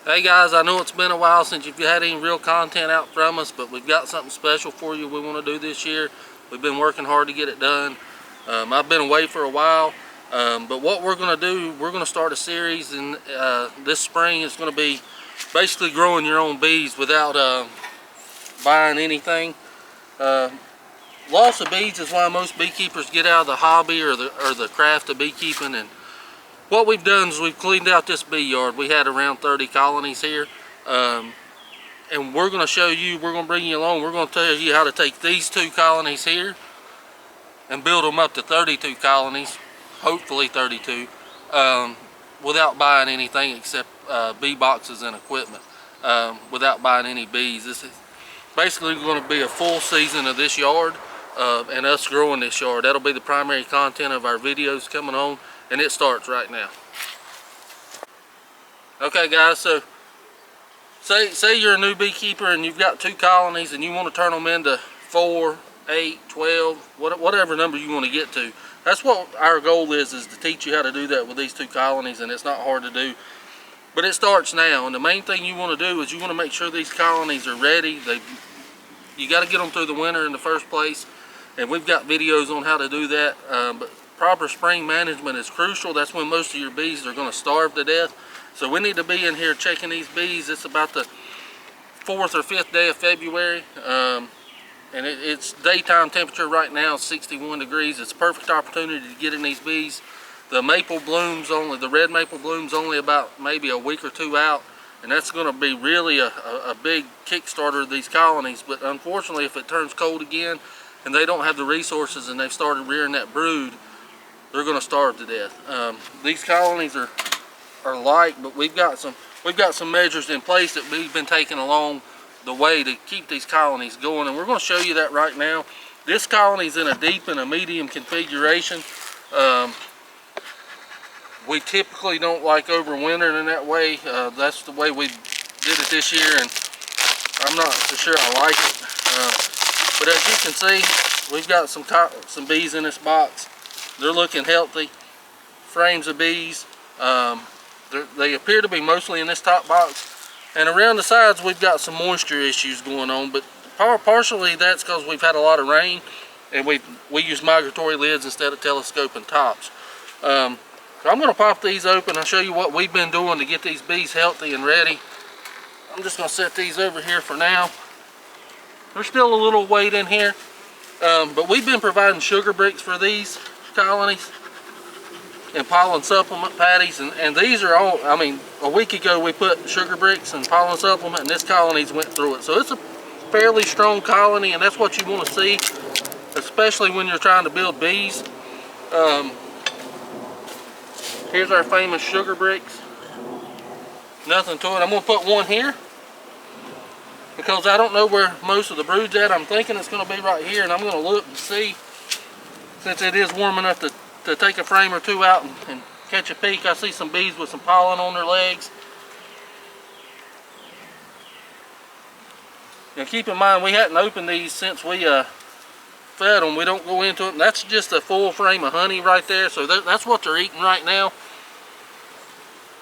Hey guys, I know it's been a while since you've had any real content out from us, but we've got something special for you we want to do this year. We've been working hard to get it done. I've been away for a while, but what we're going to do, we're going to start a series, and this spring is going to be basically growing your own bees without buying anything. Loss of bees is why most beekeepers get out of the hobby or the craft of beekeeping. And what we've done is we've cleaned out this bee yard. We had around 30 colonies here, and we're going to show you, we're going to bring you along, we're going to tell you how to take these 2 colonies here and build them up to 32 colonies, hopefully 32, without buying anything except bee boxes and equipment, without buying any bees. This is basically going to be a full season of this yard and us growing this yard. That'll be the primary content of our videos coming on, and it starts right now. Okay guys, so say you're a new beekeeper and you've got 2 colonies and you want to turn them into 4, 8, 12, whatever number you want to get to. That's what our goal is to teach you how to do that with these 2 colonies, and it's not hard to do. But it starts now, and the main thing you want to do is you want to make sure these colonies are ready. You got to get them through the winter in the first place, and we've got videos on how to do that. But proper spring management is crucial. That's when most of your bees are going to starve to death. So we need to be in here checking these bees. It's about the 4th or 5th day of February, and it's daytime temperature right now, 61 degrees. It's a perfect opportunity to get in these bees. The maple blooms only, the red maple blooms only about maybe a week or 2 out, and that's going to be really a big kickstarter of these colonies. But unfortunately, if it turns cold again and they don't have the resources and they've started rearing that brood, they're going to starve to death. These colonies are light, but we've got some measures in place that we've been taking along the way to keep these colonies going, and we're going to show you that right now. This colony is in a deep and a medium configuration. We typically don't like overwintering in that way. That's the way we did it this year, and I'm not so sure I like it. But as you can see, we've got some bees in this box. They're looking healthy. Frames of bees. They appear to be mostly in this top box. And around the sides, we've got some moisture issues going on, but partially that's because we've had a lot of rain, and we use migratory lids instead of telescoping tops. So I'm going to pop these open and show you what we've been doing to get these bees healthy and ready. I'm just going to set these over here for now. There's still a little weight in here, but we've been providing sugar bricks for these colonies and pollen supplement patties, and these are all, I mean, a week ago we put sugar bricks and pollen supplement, and this colony's went through it. So it's a fairly strong colony, and that's what you want to see, especially when you're trying to build bees. Here's our famous sugar bricks. Nothing to it. I'm going to put one here because I don't know where most of the brood's at. I'm thinking it's going to be right here, and I'm going to look and see, since it is warm enough to take a frame or 2 out and catch a peek. I see some bees with some pollen on their legs. Now keep in mind, we hadn't opened these since we fed them. We don't go into it, and that's just a full frame of honey right there. So that's what they're eating right now.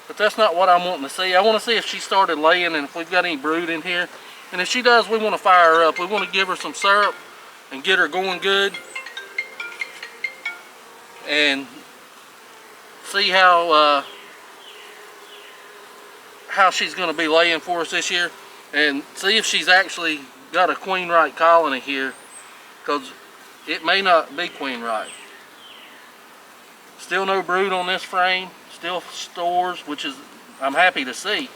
But that's not what I'm wanting to see. I want to see if she started laying and if we've got any brood in here. And if she does, we want to fire her up. We want to give her some syrup and get her going good, and see how she's going to be laying for us this year, and see if she's actually got a queen right colony here, because it may not be queen right. Still no brood on this frame, still stores, which is, I'm happy to see,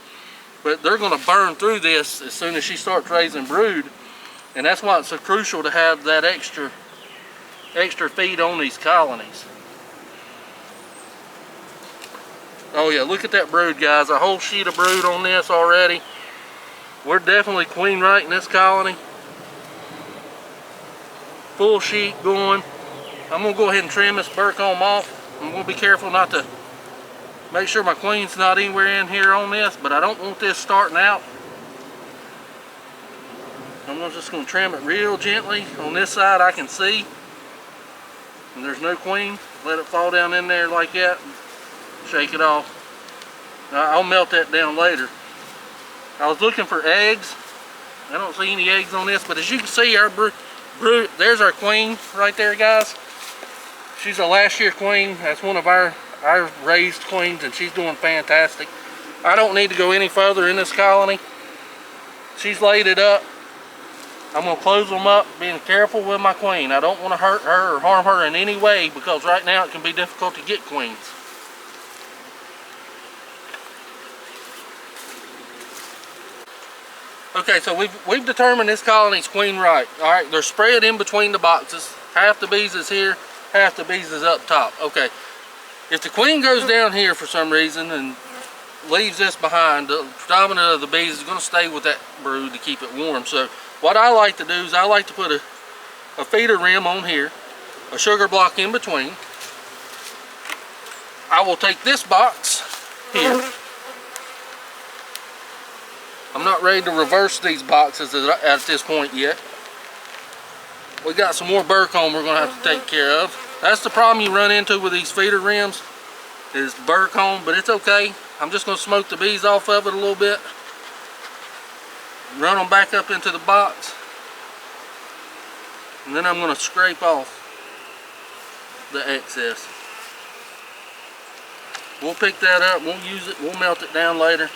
but they're going to burn through this as soon as she starts raising brood, and that's why it's so crucial to have that extra feed on these colonies. Oh yeah, look at that brood, guys. A whole sheet of brood on this already. We're definitely queen right in this colony. Full sheet going. I'm going to go ahead and trim this burr comb off. I'm going to be careful not to make sure my queen's not anywhere in here on this, but I don't want this starting out. I'm just going to trim it real gently. On this side I can see, and there's no queen. Let it fall down in there like that. Shake it off. I'll melt that down later. I was looking for eggs. I don't see any eggs on this, but as you can see, our brood, there's our queen right there, guys. She's a last year queen. That's one of our raised queens, and she's doing fantastic. I don't need to go any further in this colony. She's laid it up. I'm going to close them up, being careful with my queen. I don't want to hurt her or harm her in any way, because right now it can be difficult to get queens. Okay, so we've determined this colony's queen right. Alright, they're spread in between the boxes. Half the bees is here, half the bees is up top. Okay, if the queen goes down here for some reason and leaves this behind, the predominant of the bees is going to stay with that brood to keep it warm. So what I like to do is I like to put a feeder rim on here, a sugar block in between. I will take this box here. I'm not ready to reverse these boxes at this point yet. We got some more burr comb we're going to have to take care of. That's the problem you run into with these feeder rims, is burr comb, but it's okay. I'm just going to smoke the bees off of it a little bit. Run them back up into the box. And then I'm going to scrape off the excess. We'll pick that up, we'll use it, we'll melt it down later.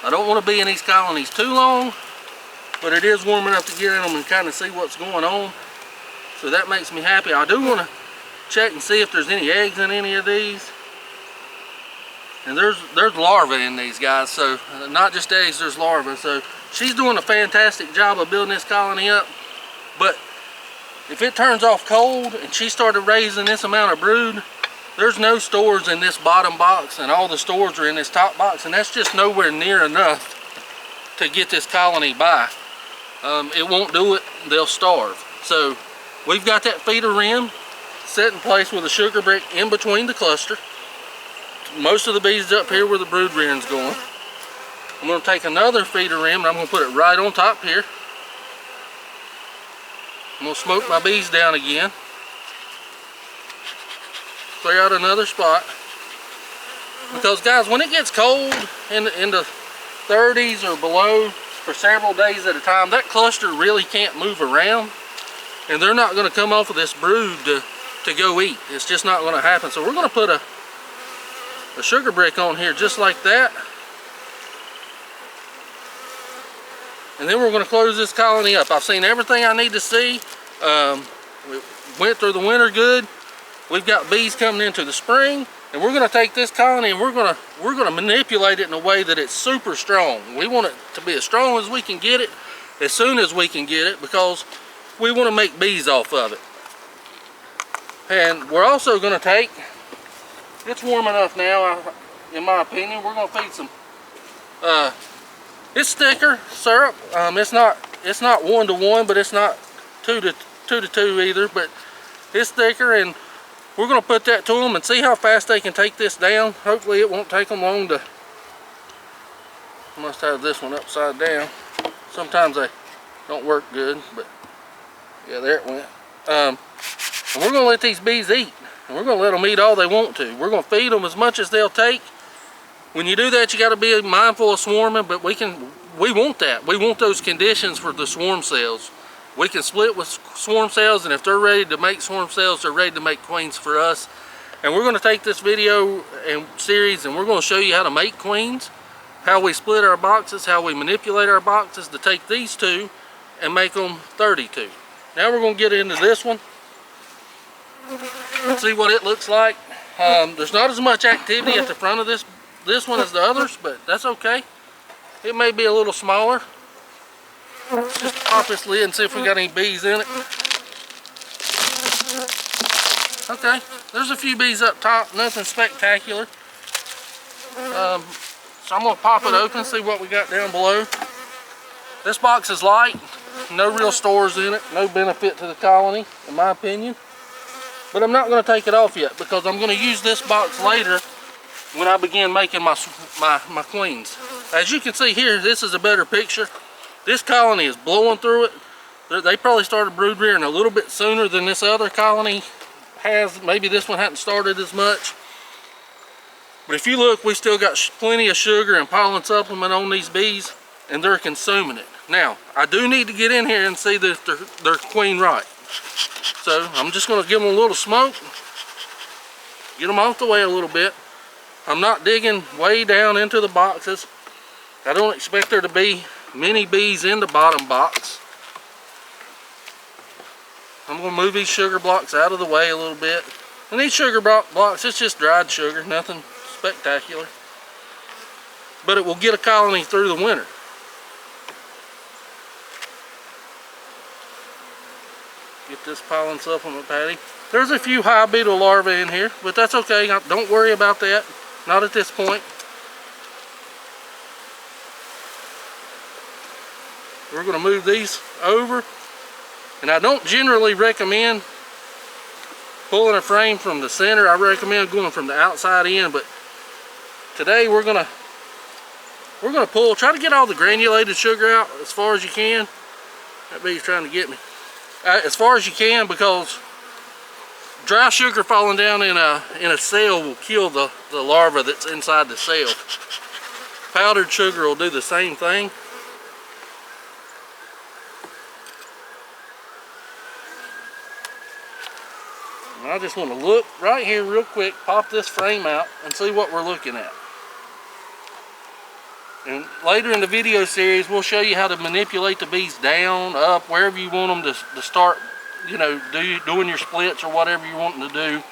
I don't want to be in these colonies too long, but it is warm enough to get in them and kind of see what's going on. So that makes me happy. I do want to check and see if there's any eggs in any of these. And there's larvae in these, guys, so not just eggs, there's larvae. So she's doing a fantastic job of building this colony up. But if it turns off cold and she started raising this amount of brood, there's no stores in this bottom box, and all the stores are in this top box, and that's just nowhere near enough to get this colony by. It won't do it, they'll starve. So we've got that feeder rim set in place with a sugar brick in between the cluster. Most of the bees up here where the brood rearing's going. I'm going to take another feeder rim and I'm going to put it right on top here. I'm going to smoke my bees down again. Clear out another spot. Because guys, when it gets cold in the 30s or below for several days at a time, that cluster really can't move around. And they're not going to come off of this brood to go eat. It's just not going to happen. So we're going to put a sugar brick on here just like that, and then we're going to close this colony up. I've seen everything I need to see. We went through the winter good. We've got bees coming into the spring, and we're going to take this colony and we're going to manipulate it in a way that it's super strong. We want it to be as strong as we can get it, as soon as we can get it, because we want to make bees off of it. And we're also going to take, it's warm enough now, in my opinion, we're going to feed some, it's thicker syrup. It's not 1 to 1, but it's not 2 to 2 either, but it's thicker, and we're going to put that to them and see how fast they can take this down. Hopefully it won't take them long to, I must have this one upside down. Sometimes they don't work good, but yeah, there it went. And we're going to let these bees eat. And we're going to let them eat all they want to. We're going to feed them as much as they'll take. When you do that, you got to be mindful of swarming, but we want that. We want those conditions for the swarm cells. We can split with swarm cells, and if they're ready to make swarm cells, they're ready to make queens for us. And we're going to take this video and series and we're going to show you how to make queens, how we split our boxes, how we manipulate our boxes to take these two and make them 32. Now we're going to get into this one. See what it looks like. There's not as much activity at the front of this one as the others, but that's okay. It may be a little smaller. Let's just pop this lid and see if we got any bees in it. Okay, there's a few bees up top, nothing spectacular. So I'm going to pop it open, see what we got down below. This box is light, no real stores in it, no benefit to the colony, in my opinion. But I'm not going to take it off yet, because I'm going to use this box later when I begin making my queens. As you can see here, this is a better picture. This colony is blowing through it. They probably started brood rearing a little bit sooner than this other colony has. Maybe this one hadn't started as much. But if you look, we still got plenty of sugar and pollen supplement on these bees, and they're consuming it. Now, I do need to get in here and see that they're queen right. So I'm just going to give them a little smoke, get them off the way a little bit. I'm not digging way down into the boxes. I don't expect there to be many bees in the bottom box. I'm going to move these sugar blocks out of the way a little bit. And these sugar blocks, it's just dried sugar, nothing spectacular. But it will get a colony through the winter. Get this pollen supplement patty. There's a few high beetle larvae in here, but that's okay. Don't worry about that. Not at this point. We're going to move these over. And I don't generally recommend pulling a frame from the center. I recommend going from the outside in, but today we're gonna pull, try to get all the granulated sugar out as far as you can. That bee's trying to get me. As far as you can, because dry sugar falling down in a cell will kill the larva that's inside the cell. Powdered sugar will do the same thing. I just want to look right here real quick, pop this frame out and see what we're looking at. And later in the video series, we'll show you how to manipulate the bees down, up, wherever you want them to start, you know, doing your splits or whatever you're wanting to do.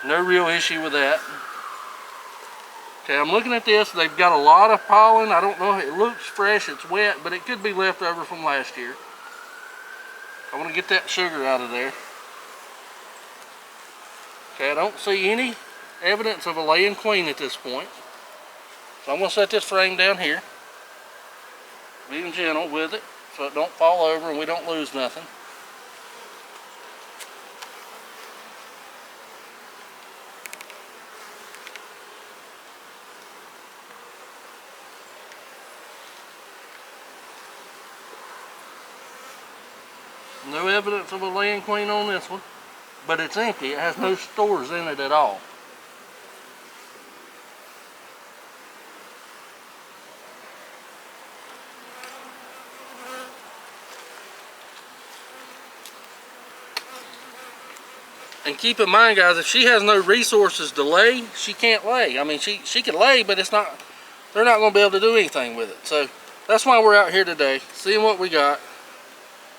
No real issue with that. Okay, I'm looking at this. They've got a lot of pollen. I don't know, it looks fresh, it's wet, but it could be left over from last year. I want to get that sugar out of there. Okay, I don't see any evidence of a laying queen at this point. So I'm going to set this frame down here. Being gentle with it so it don't fall over and we don't lose nothing. No evidence of a laying queen on this one. But it's empty. It has no stores in it at all. And keep in mind, guys, if she has no resources to lay, she can't lay. I mean, she can lay, but it's not, they're not going to be able to do anything with it. So that's why we're out here today, seeing what we got.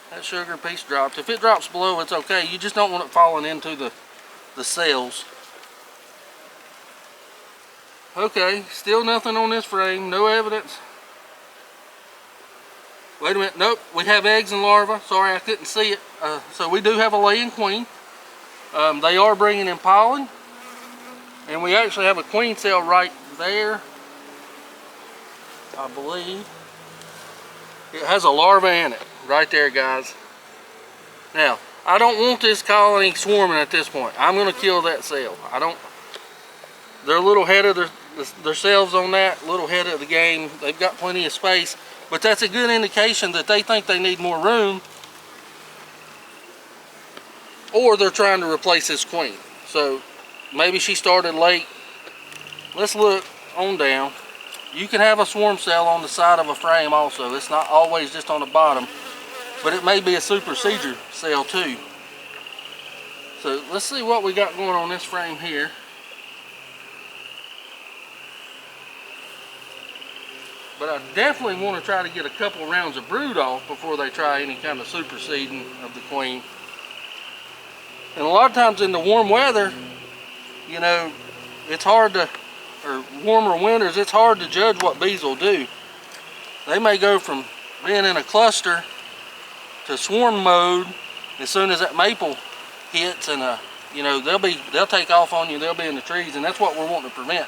That sugar piece dropped. If it drops below, it's okay. You just don't want it falling into the cells. Okay, still nothing on this frame. No evidence. Wait a minute. Nope, we have eggs and larvae. Sorry, I couldn't see it. So we do have a laying queen. They are bringing in pollen. And we actually have a queen cell right there, I believe. It has a larva in it. Right there, guys. Now, I don't want this colony swarming at this point. I'm going to kill that cell. They're a little ahead of themselves on that, a little ahead of the game. They've got plenty of space, but that's a good indication that they think they need more room, or they're trying to replace this queen. So maybe she started late. Let's look on down. You can have a swarm cell on the side of a frame also. It's not always just on the bottom, but it may be a supersedure cell too. So let's see what we got going on this frame here. But I definitely want to try to get a couple rounds of brood off before they try any kind of superseding of the queen. And a lot of times in the warm weather, you know, it's hard to, or warmer winters, it's hard to judge what bees will do. They may go from being in a cluster to swarm mode as soon as that maple hits, and you know, they'll take off on you. They'll be in the trees, and that's what we're wanting to prevent.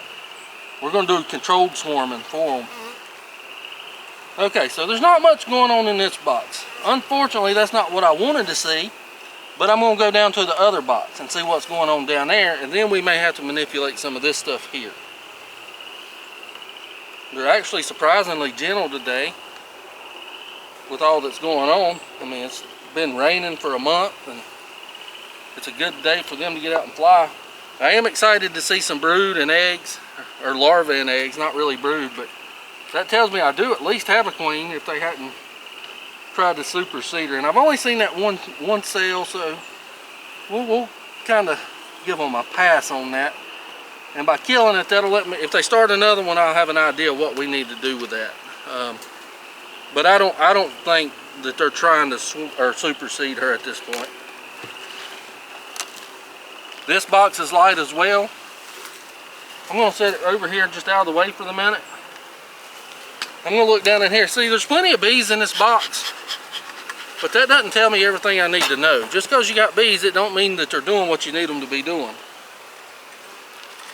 We're going to do controlled swarming for them. Okay, so there's not much going on in this box. Unfortunately, that's not what I wanted to see, but I'm going to go down to the other box and see what's going on down there, and then we may have to manipulate some of this stuff here. They're actually surprisingly gentle today with all that's going on. I mean, it's been raining for a month, and it's a good day for them to get out and fly. I am excited to see some brood and eggs, or larvae and eggs, not really brood, but that tells me I do at least have a queen if they hadn't tried to supersede her. And I've only seen that one cell, so we'll kind of give them a pass on that. And by killing it, that'll let me, if they start another one, I'll have an idea what we need to do with that. But I don't think that they're trying to supersede her at this point. This box is light as well. I'm going to set it over here just out of the way for the minute. I'm going to look down in here. See, there's plenty of bees in this box, but that doesn't tell me everything I need to know. Just because you got bees, it don't mean that they're doing what you need them to be doing.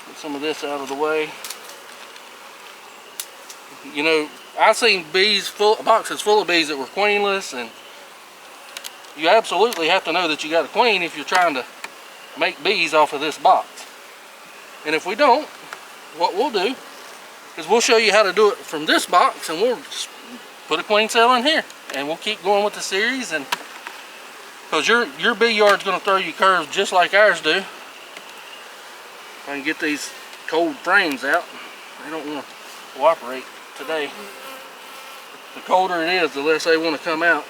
Get some of this out of the way. You know, I've seen boxes full of bees that were queenless, and you absolutely have to know that you got a queen if you're trying to make bees off of this box. And if we don't, what we'll do is we'll show you how to do it from this box, and we'll just put a queen cell in here, and we'll keep going with the series. And because your bee yard's going to throw you curves just like ours do. If I can get these cold frames out, they don't want to cooperate today. The colder it is, the less they want to come out.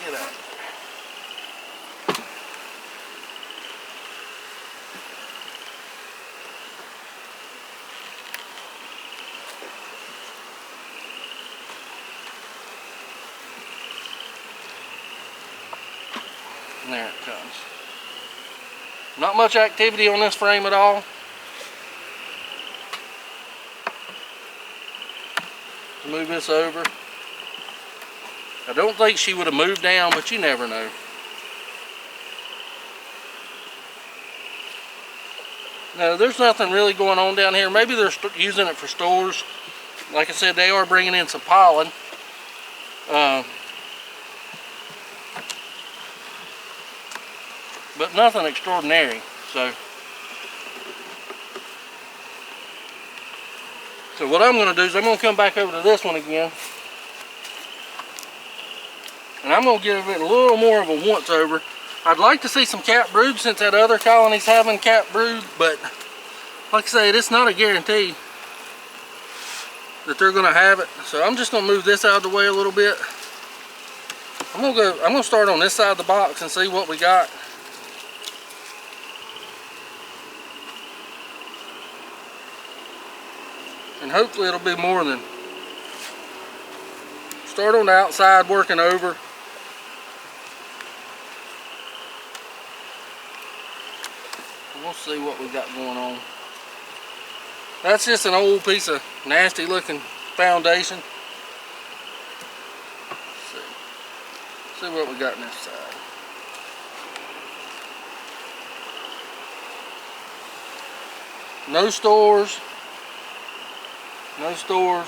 Get out. And there it comes. Not much activity on this frame at all. Move this over. I don't think she would have moved down, but you never know. No, there's nothing really going on down here. Maybe they're using it for stores. Like I said, they are bringing in some pollen. But nothing extraordinary. So what I'm going to do is I'm going to come back over to this one again. And I'm going to give it a little more of a once over. I'd like to see some cat brood since that other colony's having cat brood, but like I said, it's not a guarantee that they're going to have it. So I'm just going to move this out of the way a little bit. I'm going to start on this side of the box and see what we got. And hopefully it'll be more than start on the outside working over. We'll see what we got going on. That's just an old piece of nasty looking foundation. Let's see what we got on this side. No stores. No stores.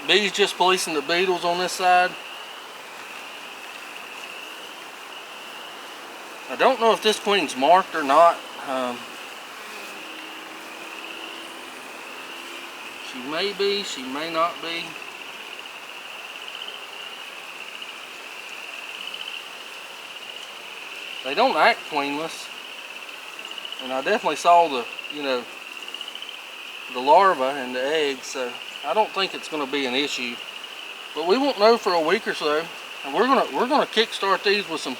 Bees just policing the beetles on this side. I don't know if this queen's marked or not. She may be, she may not be. They don't act queenless. And I definitely saw the, the larva and the eggs, so I don't think it's going to be an issue. But we won't know for a week or so. And we're gonna kickstart these with some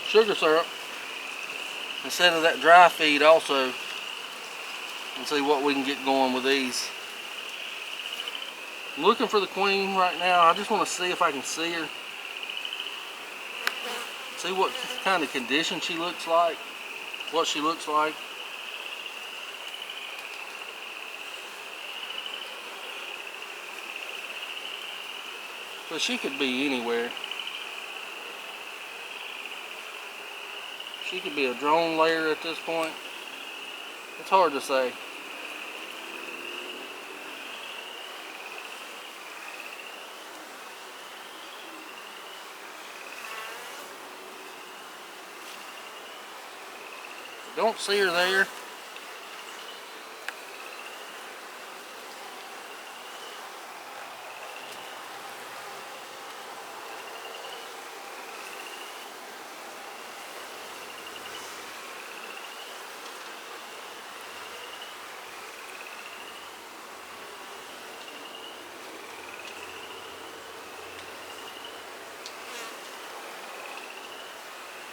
sugar syrup instead of that dry feed also, and see what we can get going with these. I'm looking for the queen right now. I just want to see if I can see her. See what kind of condition she looks like. What she looks like. But she could be anywhere. She could be a drone layer at this point. It's hard to say. Don't see her there.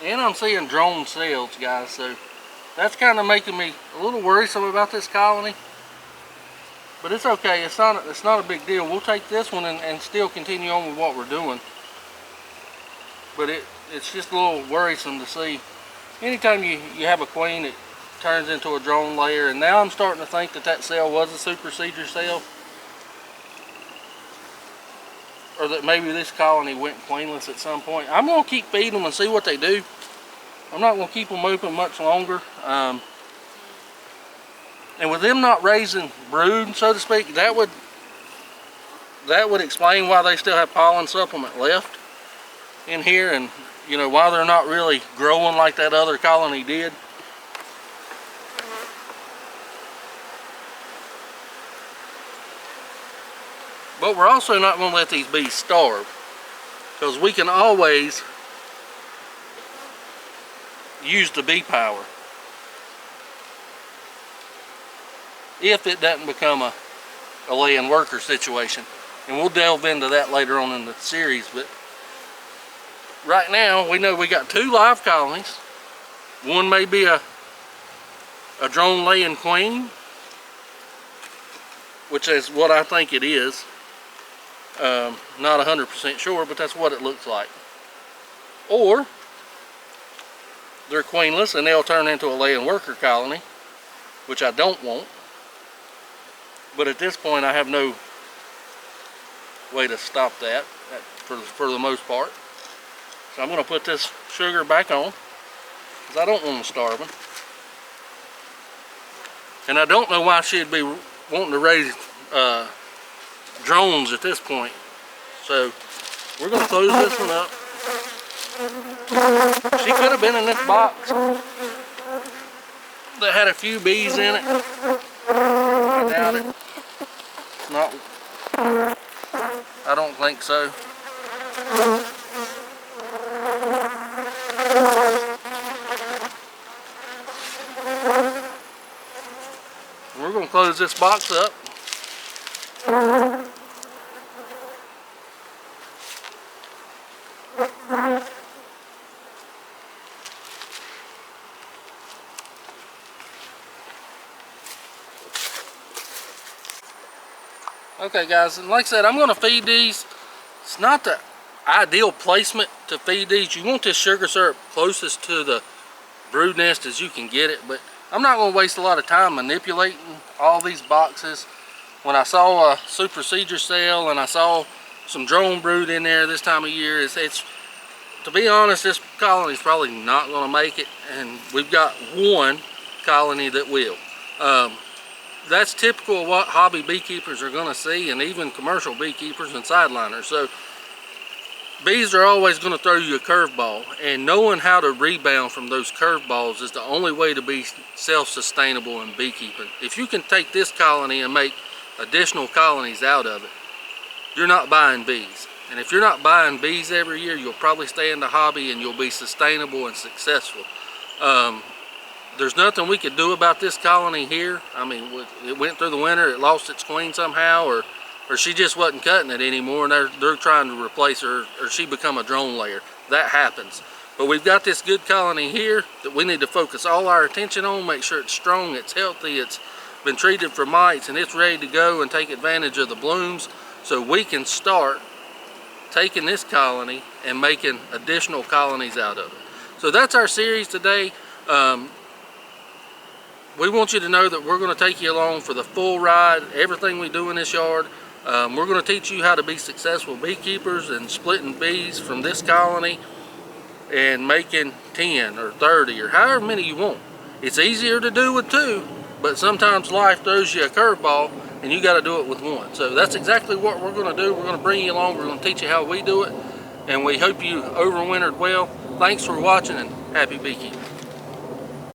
And I'm seeing drone cells, guys, so that's kind of making me a little worrisome about this colony. But it's okay, it's not a big deal. We'll take this one and still continue on with what we're doing. But it's just a little worrisome to see. Anytime you have a queen, it turns into a drone layer. And now I'm starting to think that cell was a supersedure cell. Or that maybe this colony went queenless at some point. I'm going to keep feeding them and see what they do. I'm not going to keep them open much longer. And with them not raising brood, so to speak, that would explain why they still have pollen supplement left in here, and you know, why they're not really growing like that other colony did. But we're also not going to let these bees starve, because we can always use the bee power if it doesn't become a laying worker situation. And we'll delve into that later on in the series. But right now we know we got 2 live colonies. One may be a drone laying queen, which is what I think it is. Not 100% sure, but that's what it looks like. Or they're queenless and they'll turn into a laying worker colony, which I don't want. But at this point I have no way to stop that for the most part. So I'm going to put this sugar back on, because I don't want them starving. And I don't know why she'd be wanting to raise drones at this point. So we're going to close this one up. She could have been in this box that had a few bees in it. I doubt it. Not. I don't think so. We're going to close this box up. Okay guys, and like I said, I'm going to feed these. It's not the ideal placement to feed these. You want this sugar syrup closest to the brood nest as you can get it, but I'm not going to waste a lot of time manipulating all these boxes. When I saw a supersedure cell and I saw some drone brood in there this time of year, it's to be honest, this colony is probably not going to make it, and we've got one colony that will. That's typical of what hobby beekeepers are going to see, and even commercial beekeepers and sideliners. So bees are always going to throw you a curveball, and knowing how to rebound from those curveballs is the only way to be self-sustainable in beekeeping. If you can take this colony and make additional colonies out of it, you're not buying bees. And if you're not buying bees every year, you'll probably stay in the hobby and you'll be sustainable and successful. There's nothing we could do about this colony here. I mean, it went through the winter, it lost its queen somehow, or she just wasn't cutting it anymore, and they're trying to replace her, or she become a drone layer. That happens. But we've got this good colony here that we need to focus all our attention on, make sure it's strong, it's healthy, it's been treated for mites, and it's ready to go and take advantage of the blooms, so we can start taking this colony and making additional colonies out of it. So that's our series today. We want you to know that we're going to take you along for the full ride, everything we do in this yard. We're going to teach you how to be successful beekeepers and splitting bees from this colony and making 10 or 30 or however many you want. It's easier to do with 2, but sometimes life throws you a curveball and you got to do it with 1. So that's exactly what we're going to do. We're going to bring you along. We're going to teach you how we do it, and we hope you overwintered well. Thanks for watching, and happy beekeeping.